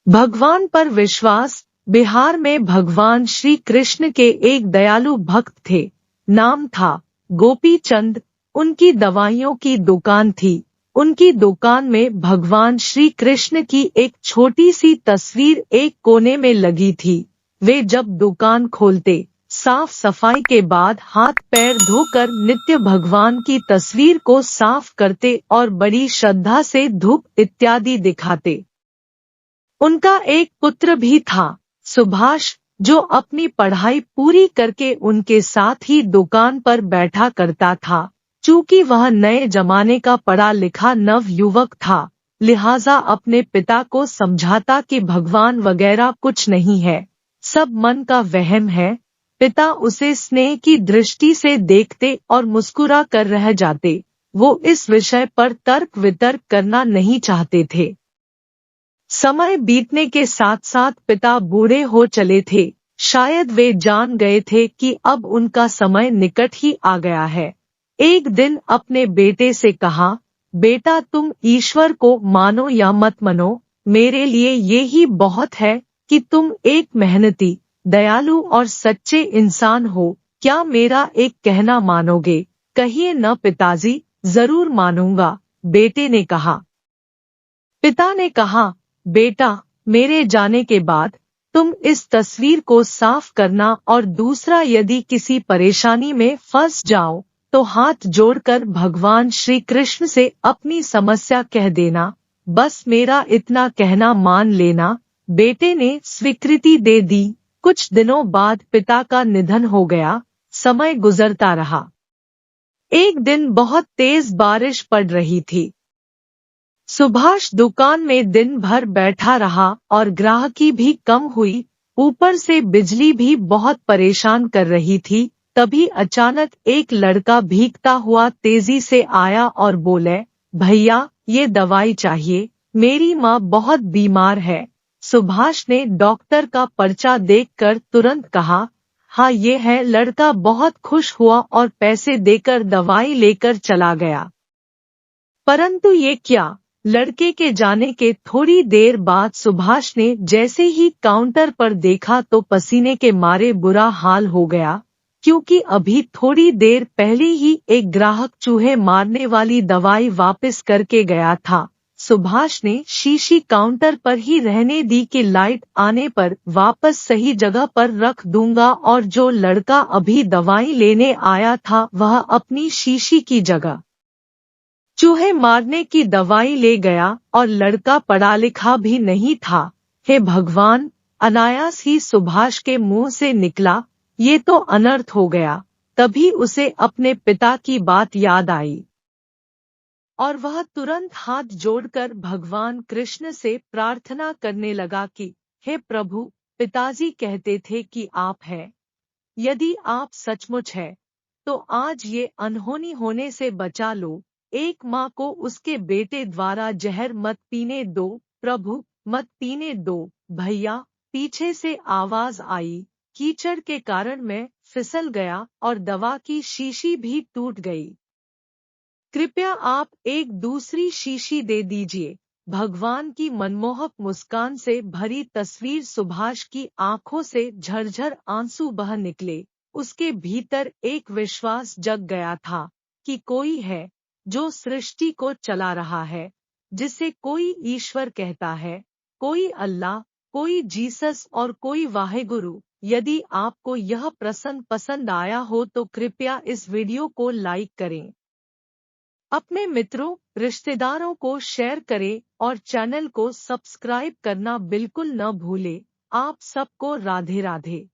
भगवान पर विश्वास। बिहार में भगवान श्री कृष्ण के एक दयालु भक्त थे। नाम था गोपी चंद। उनकी दवाइयों की दुकान थी। उनकी दुकान में भगवान श्री कृष्ण की एक छोटी सी तस्वीर एक कोने में लगी थी। वे जब दुकान खोलते, साफ सफाई के बाद हाथ पैर धोकर नित्य भगवान की तस्वीर को साफ करते और बड़ी श्रद्धा से धूप इत्यादि दिखाते। उनका एक पुत्र भी था, सुभाष, जो अपनी पढ़ाई पूरी करके उनके साथ ही दुकान पर बैठा करता था। चूंकि वह नए जमाने का पढ़ा लिखा नव युवक था, लिहाजा अपने पिता को समझाता कि भगवान वगैरह कुछ नहीं है, सब मन का वहम है। पिता उसे स्नेह की दृष्टि से देखते और मुस्कुरा कर रह जाते। वो इस विषय पर तर्क वितर्क करना नहीं चाहते थे। समय बीतने के साथ साथ पिता बूढ़े हो चले थे। शायद वे जान गए थे कि अब उनका समय निकट ही आ गया है। एक दिन अपने बेटे से कहा, बेटा तुम ईश्वर को मानो या मत मानो, मेरे लिए ये ही बहुत है कि तुम एक मेहनती, दयालु और सच्चे इंसान हो। क्या मेरा एक कहना मानोगे? कहिए न पिताजी, जरूर मानूंगा, बेटे ने कहा। पिता ने कहा, बेटा, मेरे जाने के बाद तुम इस तस्वीर को साफ करना और दूसरा, यदि किसी परेशानी में फंस जाओ तो हाथ जोड़कर भगवान श्री कृष्ण से अपनी समस्या कह देना। बस मेरा इतना कहना मान लेना। बेटे ने स्वीकृति दे दी। कुछ दिनों बाद पिता का निधन हो गया। समय गुजरता रहा। एक दिन बहुत तेज बारिश पड़ रही थी। सुभाष दुकान में दिन भर बैठा रहा और ग्राहकी भी कम हुई। ऊपर से बिजली भी बहुत परेशान कर रही थी। तभी अचानक एक लड़का भीगता हुआ तेजी से आया और बोले, भैया, ये दवाई चाहिए, मेरी माँ बहुत बीमार है। सुभाष ने डॉक्टर का पर्चा देखकर तुरंत कहा, हाँ ये है। लड़का बहुत खुश हुआ और पैसे देकर दवाई लेकर चला गया। परंतु ये क्या, लड़के के जाने के थोड़ी देर बाद सुभाष ने जैसे ही काउंटर पर देखा तो पसीने के मारे बुरा हाल हो गया, क्योंकि अभी थोड़ी देर पहले ही एक ग्राहक चूहे मारने वाली दवाई वापस करके गया था। सुभाष ने शीशी काउंटर पर ही रहने दी कि लाइट आने पर वापस सही जगह पर रख दूंगा और जो लड़का अभी दवाई लेने आया था वह अपनी शीशी की जगह चूहे मारने की दवाई ले गया और लड़का पढ़ा लिखा भी नहीं था। हे भगवान, अनायास ही सुभाष के मुंह से निकला, ये तो अनर्थ हो गया। तभी उसे अपने पिता की बात याद आई और वह तुरंत हाथ जोड़कर भगवान कृष्ण से प्रार्थना करने लगा कि हे प्रभु, पिताजी कहते थे कि आप हैं। यदि आप सचमुच है तो आज ये अनहोनी होने से बचा लो। एक माँ को उसके बेटे द्वारा जहर मत पीने दो, प्रभु, मत पीने दो। भैया, पीछे से आवाज आई। कीचड़ के कारण मैं फिसल गया और दवा की शीशी भी टूट गई। कृपया आप एक दूसरी शीशी दे दीजिए। भगवान की मनमोहक मुस्कान से भरी तस्वीर सुभाष की आंखों से झरझर आंसू बह निकले। उसके भीतर एक विश्वास जग गया था कि कोई है जो सृष्टि को चला रहा है, जिसे कोई ईश्वर कहता है, कोई अल्लाह, कोई जीसस और कोई वाहेगुरु। यदि आपको यह प्रसंग पसंद आया हो तो कृपया इस वीडियो को लाइक करें, अपने मित्रों रिश्तेदारों को शेयर करें और चैनल को सब्सक्राइब करना बिल्कुल न भूलें। आप सबको राधे राधे।